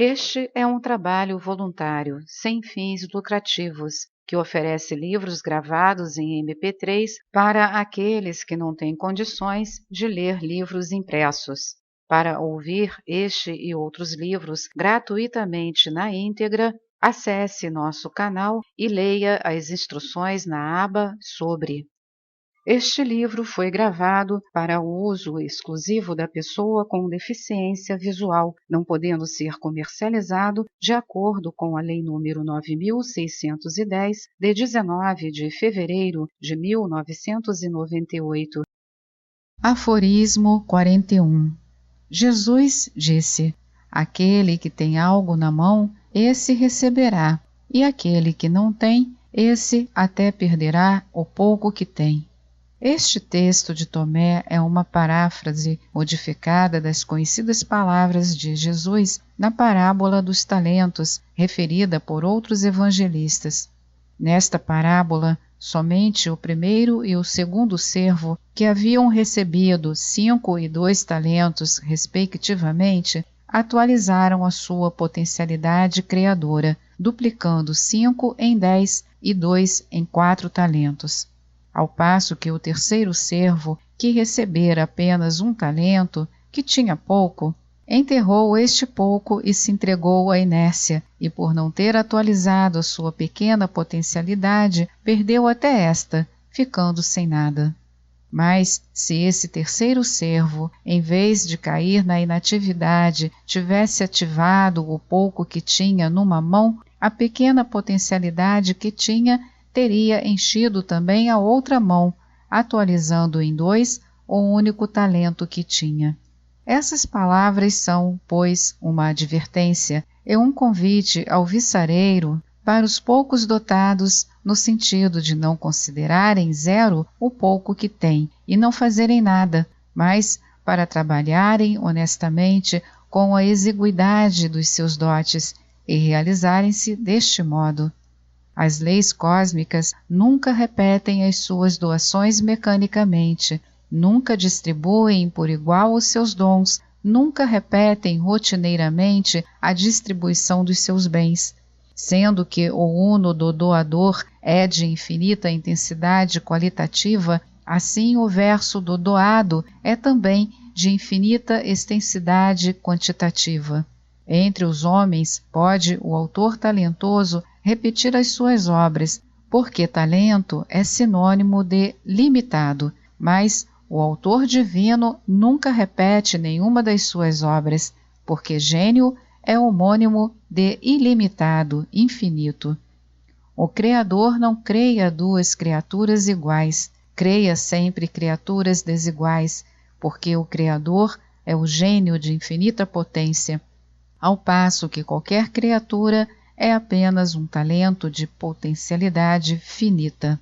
Este é um trabalho voluntário, sem fins lucrativos, que oferece livros gravados em MP3 para aqueles que não têm condições de ler livros impressos. Para ouvir este e outros livros gratuitamente na íntegra, acesse nosso canal e leia as instruções na aba Sobre. Este livro foi gravado para o uso exclusivo da pessoa com deficiência visual, não podendo ser comercializado de acordo com a Lei nº 9.610, de 19 de fevereiro de 1998. Aforismo 41. Jesus disse: aquele que tem algo na mão, esse receberá, e aquele que não tem, esse até perderá o pouco que tem. Este texto de Tomé é uma paráfrase modificada das conhecidas palavras de Jesus na parábola dos talentos, referida por outros evangelistas. Nesta parábola, somente o primeiro e o segundo servo, que haviam recebido 5 e 2 talentos, respectivamente, atualizaram a sua potencialidade criadora, duplicando 5 em 10 e 2 em 4 talentos. Ao passo que o terceiro servo, que recebera apenas 1 talento, que tinha pouco, enterrou este pouco e se entregou à inércia, e por não ter atualizado a sua pequena potencialidade, perdeu até esta, ficando sem nada. Mas, se esse terceiro servo, em vez de cair na inatividade, tivesse ativado o pouco que tinha numa mão, a pequena potencialidade que tinha teria enchido também a outra mão, atualizando em 2 o único talento que tinha. Essas palavras são, pois, uma advertência e um convite ao viçareiro para os poucos dotados, no sentido de não considerarem zero o pouco que têm e não fazerem nada, mas para trabalharem honestamente com a exiguidade dos seus dotes e realizarem-se deste modo. As leis cósmicas nunca repetem as suas doações mecanicamente, nunca distribuem por igual os seus dons, nunca repetem rotineiramente a distribuição dos seus bens. Sendo que o uno do doador é de infinita intensidade qualitativa, assim o verso do doado é também de infinita extensidade quantitativa. Entre os homens pode o autor talentoso repetir as suas obras, porque talento é sinônimo de limitado, mas o autor divino nunca repete nenhuma das suas obras, porque gênio é homônimo de ilimitado, infinito. O Criador não cria 2 criaturas iguais, cria sempre criaturas desiguais, porque o Criador é o gênio de infinita potência, ao passo que qualquer criatura é apenas um talento de potencialidade finita.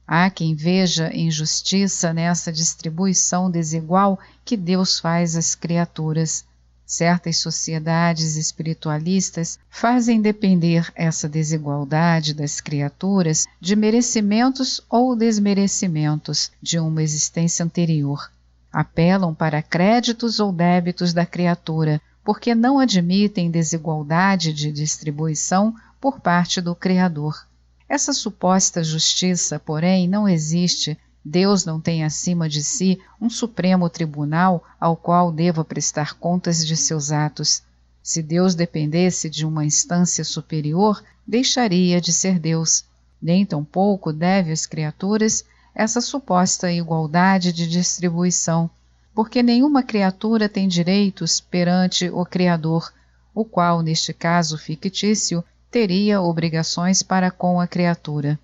Há quem veja injustiça nessa distribuição desigual que Deus faz às criaturas. Certas sociedades espiritualistas fazem depender essa desigualdade das criaturas de merecimentos ou desmerecimentos de uma existência anterior. Apelam para créditos ou débitos da criatura, porque não admitem desigualdade de distribuição por parte do Criador. Essa suposta justiça, porém, não existe. Deus não tem acima de si um supremo tribunal ao qual deva prestar contas de seus atos. Se Deus dependesse de uma instância superior, deixaria de ser Deus. Nem tampouco deve às criaturas essa suposta igualdade de distribuição, porque nenhuma criatura tem direitos perante o Criador, o qual, neste caso fictício, teria obrigações para com a criatura.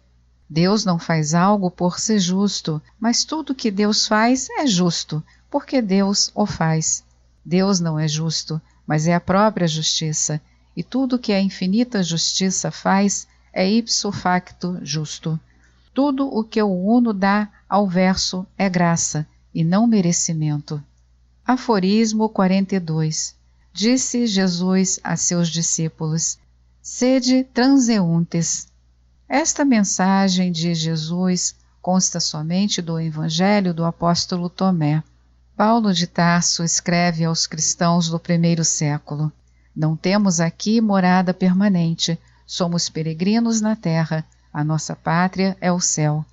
Deus não faz algo por ser justo, mas tudo que Deus faz é justo, porque Deus o faz. Deus não é justo, mas é a própria justiça, e tudo que a infinita justiça faz é ipso facto justo. Tudo o que o Uno dá ao verso é graça, e não merecimento. Aforismo 42. Disse Jesus a seus discípulos: sede transeuntes. Esta mensagem de Jesus consta somente do Evangelho do apóstolo Tomé. Paulo de Tarso escreve aos cristãos do primeiro século: Não temos aqui morada permanente, somos peregrinos na terra, a nossa pátria é o céu.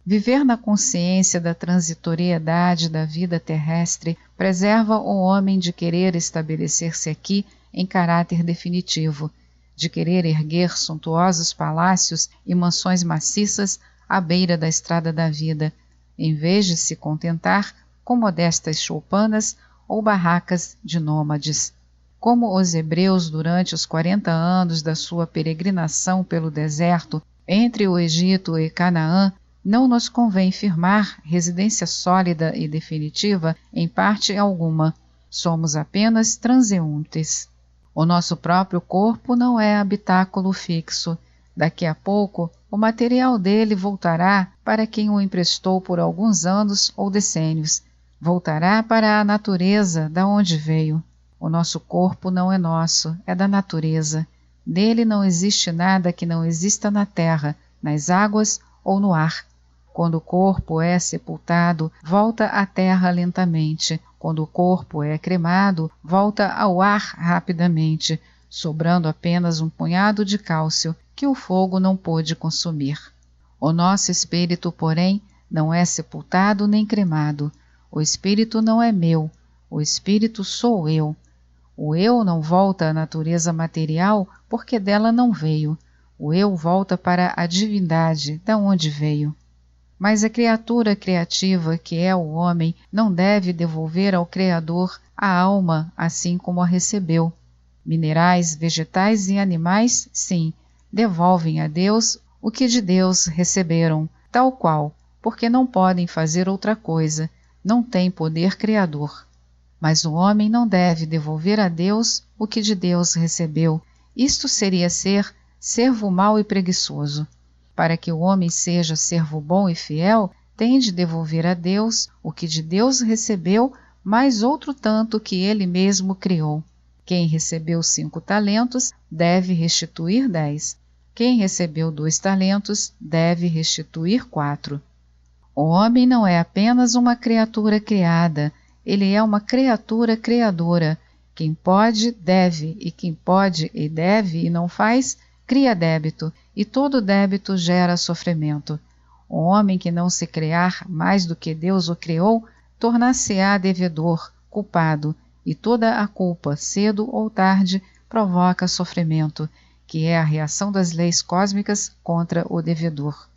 Viver na consciência da transitoriedade da vida terrestre preserva o homem de querer estabelecer-se aqui em caráter definitivo, de querer erguer suntuosos palácios e mansões maciças à beira da estrada da vida, em vez de se contentar com modestas choupanas ou barracas de nômades. Como os hebreus durante os 40 anos da sua peregrinação pelo deserto entre o Egito e Canaã, não nos convém firmar residência sólida e definitiva em parte alguma. Somos apenas transeuntes. O nosso próprio corpo não é habitáculo fixo. Daqui a pouco, o material dele voltará para quem o emprestou por alguns anos ou decênios. Voltará para a natureza da onde veio. O nosso corpo não é nosso, é da natureza. Nele não existe nada que não exista na terra, nas águas ou no ar. Quando o corpo é sepultado, volta à terra lentamente. Quando o corpo é cremado, volta ao ar rapidamente, sobrando apenas um punhado de cálcio que o fogo não pôde consumir. O nosso espírito, porém, não é sepultado nem cremado. O espírito não é meu, o espírito sou eu. O eu não volta à natureza material porque dela não veio. O eu volta para a divindade, da onde veio. Mas a criatura criativa, que é o homem, não deve devolver ao Criador a alma assim como a recebeu. Minerais, vegetais e animais, sim, devolvem a Deus o que de Deus receberam, tal qual, porque não podem fazer outra coisa, não têm poder criador. Mas o homem não deve devolver a Deus o que de Deus recebeu. Isto seria ser servo mau e preguiçoso. Para que o homem seja servo bom e fiel, tem de devolver a Deus o que de Deus recebeu, mais outro tanto que ele mesmo criou. Quem recebeu 5 talentos deve restituir 10. Quem recebeu 2 talentos deve restituir 4. O homem não é apenas uma criatura criada, ele é uma criatura criadora. Quem pode, deve, e quem pode e deve e não faz, cria débito, e todo débito gera sofrimento. O homem que não se criar mais do que Deus o criou, tornar-se-á devedor, culpado, e toda a culpa, cedo ou tarde, provoca sofrimento, que é a reação das leis cósmicas contra o devedor.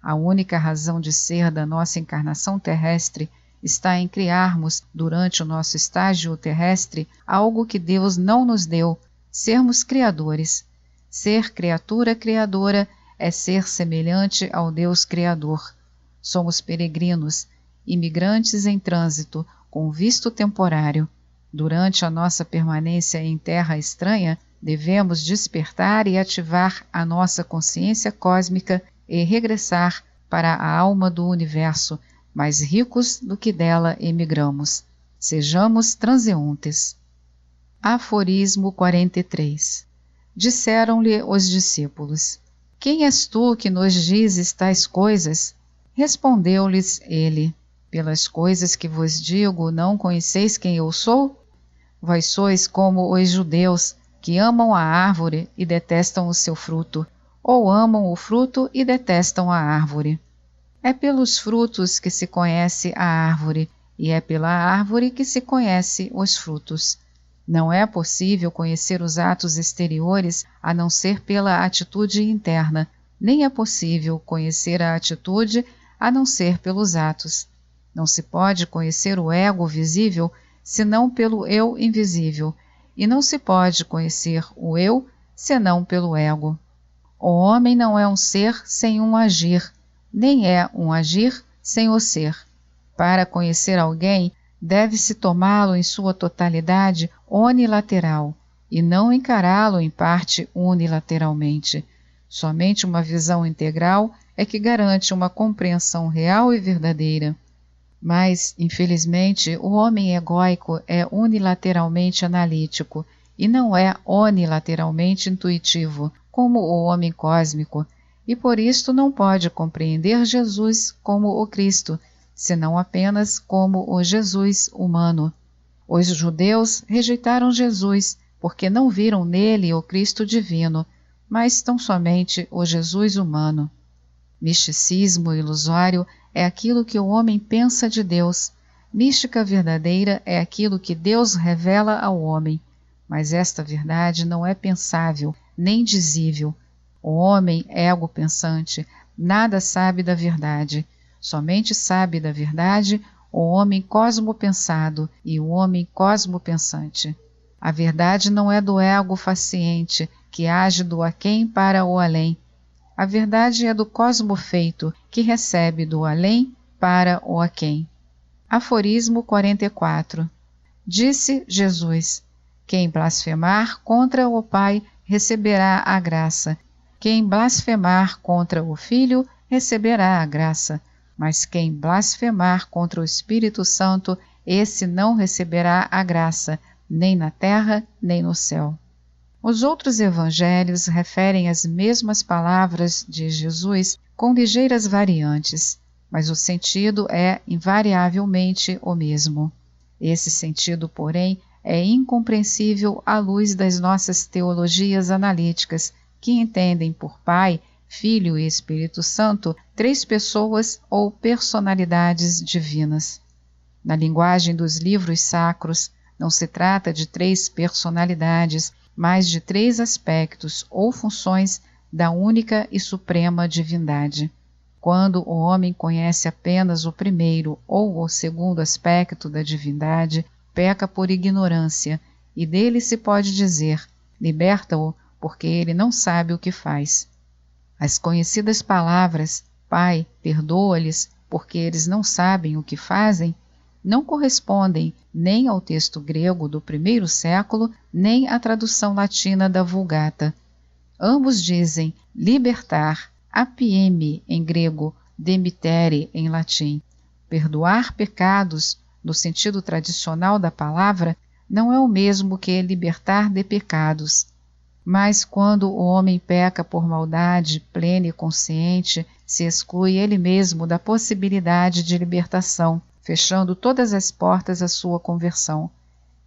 A única razão de ser da nossa encarnação terrestre está em criarmos, durante o nosso estágio terrestre, algo que Deus não nos deu, sermos criadores. Ser criatura criadora é ser semelhante ao Deus Criador. Somos peregrinos, imigrantes em trânsito, com visto temporário. Durante a nossa permanência em terra estranha, devemos despertar e ativar a nossa consciência cósmica e regressar para a alma do universo, mais ricos do que dela emigramos. Sejamos transeuntes. Aforismo 43. Disseram-lhe os discípulos: Quem és tu que nos dizes tais coisas? Respondeu-lhes ele: Pelas coisas que vos digo, não conheceis quem eu sou? Vós sois como os judeus, que amam a árvore e detestam o seu fruto, ou amam o fruto e detestam a árvore. É pelos frutos que se conhece a árvore, e é pela árvore que se conhece os frutos. Não é possível conhecer os atos exteriores a não ser pela atitude interna, nem é possível conhecer a atitude a não ser pelos atos. Não se pode conhecer o ego visível senão pelo eu invisível, e não se pode conhecer o eu senão pelo ego. O homem não é um ser sem um agir, nem é um agir sem o ser. Para conhecer alguém, deve-se tomá-lo em sua totalidade unilateral, e não encará-lo em parte unilateralmente. Somente uma visão integral é que garante uma compreensão real e verdadeira. Mas, infelizmente, o homem egóico é unilateralmente analítico e não é unilateralmente intuitivo, como o homem cósmico, e por isto não pode compreender Jesus como o Cristo, senão apenas como o Jesus humano. Os judeus rejeitaram Jesus porque não viram nele o Cristo divino, mas tão somente o Jesus humano. Misticismo ilusório é aquilo que o homem pensa de Deus. Mística verdadeira é aquilo que Deus revela ao homem. Mas esta verdade não é pensável, nem dizível. O homem, ego pensante, nada sabe da verdade. Somente sabe da verdade o homem cosmopensado e o homem cosmopensante. A verdade não é do ego faciente, que age do aquém para o além. A verdade é do cosmofeito, que recebe do além para o aquém. Aforismo 44. Disse Jesus: quem blasfemar contra o Pai receberá a graça. Quem blasfemar contra o Filho receberá a graça. Mas quem blasfemar contra o Espírito Santo, esse não receberá a graça, nem na terra, nem no céu. Os outros evangelhos referem as mesmas palavras de Jesus com ligeiras variantes, mas o sentido é invariavelmente o mesmo. Esse sentido, porém, é incompreensível à luz das nossas teologias analíticas, que entendem por Pai, Filho e Espírito Santo três pessoas ou personalidades divinas. Na linguagem dos livros sacros, não se trata de três personalidades, mas de três aspectos ou funções da única e suprema divindade. Quando o homem conhece apenas o primeiro ou o segundo aspecto da divindade, peca por ignorância, e dele se pode dizer: liberta-o, porque ele não sabe o que faz. As conhecidas palavras Pai, perdoa-lhes, porque eles não sabem o que fazem, não correspondem nem ao texto grego do primeiro século, nem à tradução latina da Vulgata. Ambos dizem libertar, apieme em grego, demitere em latim. Perdoar pecados, no sentido tradicional da palavra, não é o mesmo que libertar de pecados. Mas quando o homem peca por maldade plena e consciente, se exclui ele mesmo da possibilidade de libertação, fechando todas as portas à sua conversão.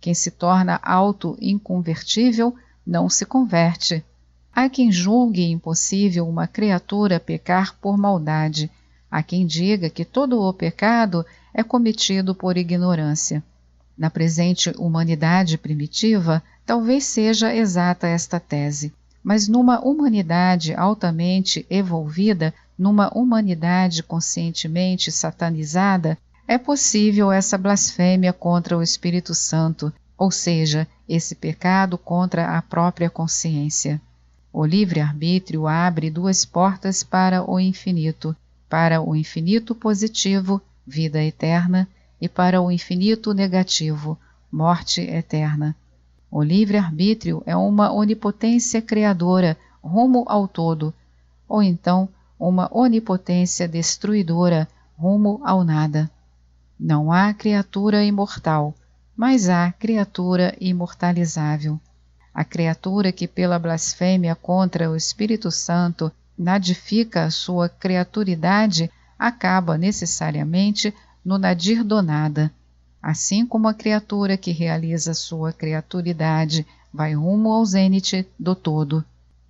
Quem se torna auto-inconvertível não se converte. Há quem julgue impossível uma criatura pecar por maldade. Há quem diga que todo o pecado é cometido por ignorância. Na presente humanidade primitiva, talvez seja exata esta tese, mas numa humanidade altamente evolvida, numa humanidade conscientemente satanizada, é possível essa blasfêmia contra o Espírito Santo, ou seja, esse pecado contra a própria consciência. O livre-arbítrio abre duas portas para o infinito positivo, vida eterna, e para o infinito negativo, morte eterna. O livre-arbítrio é uma onipotência criadora rumo ao todo, ou então uma onipotência destruidora rumo ao nada. Não há criatura imortal, mas há criatura imortalizável. A criatura que pela blasfêmia contra o Espírito Santo nadifica a sua criaturidade acaba necessariamente no nadir do nada, assim como a criatura que realiza sua criaturidade vai rumo ao zênite do todo.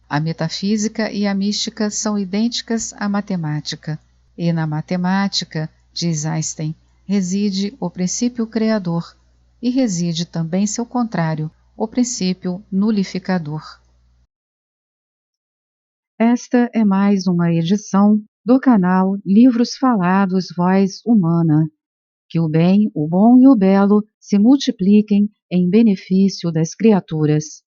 A metafísica e a mística são idênticas à matemática, e na matemática, diz Einstein, reside o princípio criador, e reside também seu contrário, o princípio nulificador. Esta é mais uma edição do canal Livros Falados Voz Humana. Que o bem, o bom e o belo se multipliquem em benefício das criaturas.